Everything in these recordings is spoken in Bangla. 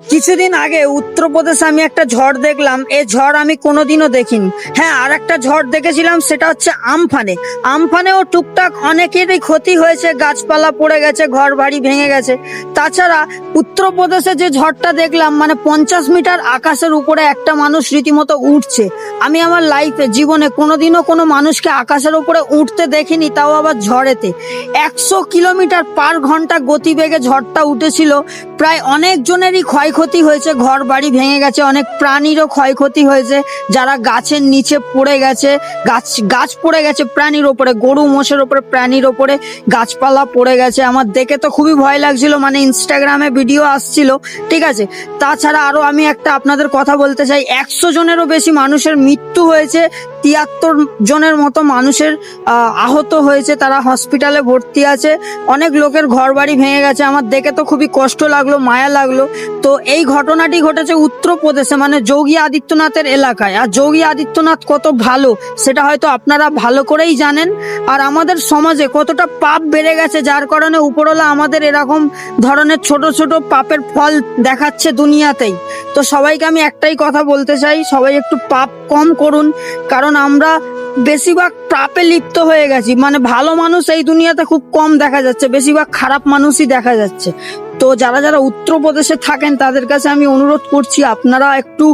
কিছুদিন আগে উত্তরপ্রদেশে আমি একটা ঝড় দেখলাম। এই ঝড় আমি কোনোদিনও দেখিনি। হ্যাঁ, আর একটা ঝড় দেখেছিলাম, সেটা হচ্ছে আমফানে। আমফানেও টুকটাক অনেকেরই ক্ষতি হয়েছে, গাছপালা পড়ে গেছে, ঘর বাড়ি ভেঙে গেছে। তাছাড়া উত্তরপ্রদেশে যে ঝড়টা দেখলাম, মানে 50 মিটার আকাশের উপরে একটা মানুষ রীতিমতো উঠছে। আমি আমার লাইফে জীবনে কোনোদিনও কোনো মানুষকে আকাশের উপরে উঠতে দেখিনি, তাও আবার ঝড়েতে। 100 কিলোমিটার/ঘন্টা গতিবেগে ঝড়টা উঠেছিল। প্রায় অনেক জনেরই ক্ষয়ক্ষতি হয়েছে, ঘর বাড়ি ভেঙে গেছে, অনেক প্রাণীরও ক্ষয়ক্ষতি হয়েছে। যারা গাছের নিচে পড়ে গেছে, গাছ পড়ে গেছে প্রাণীর ওপরে, গরু মোষের ওপরে, প্রাণীর ওপরে গাছপালা পড়ে গেছে। আমার দেখে তো খুবই ভয় লাগছিল, মানে ইনস্টাগ্রামে ভিডিও আসছিল, ঠিক আছে। তাছাড়া আরো আমি একটা আপনাদের কথা বলতে চাই, 100 জনেরও বেশি মানুষের মৃত্যু হয়েছে, 73 জনের মতো মানুষের আহত হয়েছে, তারা হসপিটালে ভর্তি আছে। অনেক লোকের ঘর বাড়ি ভেঙে গেছে। আমার দেখে তো খুবই কষ্ট লাগলো, মায়া লাগলো। তো এই ঘটনাটি ঘটেছে উত্তরপ্রদেশে, মানে যোগী আদিত্যনাথের এলাকায়। আর যোগী আদিত্যনাথ কত ভালো সেটা হয়তো আপনারা ভালো করেই জানেন। আর আমাদের সমাজে কতটা পাপ বেড়ে গেছে, যার কারণে উপরওয়ালা আমাদের এরকম ধরনের ছোট ছোট পাপের ফল দেখাচ্ছে দুনিয়াতেই। তো সবাইকে আমি একটাই কথা বলতে চাই, সবাই একটু পাপ কম করুন, কারণ আমরা বেশিরভাগ পাপে লিপ্ত হয়ে গেছি। মানে ভালো মানুষ এই দুনিয়াতে খুব কম দেখা যাচ্ছে, বেশিরভাগ খারাপ মানুষই দেখা যাচ্ছে। তো যারা যারা উত্তরপ্রদেশে থাকেন তাদের কাছে আমি অনুরোধ করছি, আপনারা একটু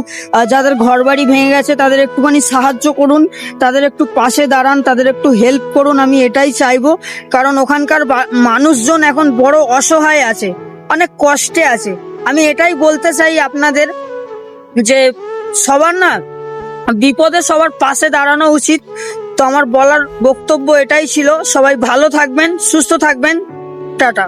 যাদের ঘর বাড়ি ভেঙে গেছে তাদের একটুখানি সাহায্য করুন, তাদের একটু পাশে দাঁড়ান, তাদের একটু হেল্প করুন। আমি এটাই চাইবো, কারণ ওখানকার মানুষজন এখন বড় অসহায় আছে, অনেক কষ্টে আছে। আমি এটাই বলতে চাই আপনাদের যে সবার না বিপদে সবার পাশে দাঁড়ানো উচিত। তো আমার বলার বক্তব্য এটাই ছিল। সবাই ভালো থাকবেন, সুস্থ থাকবেন, টাটা।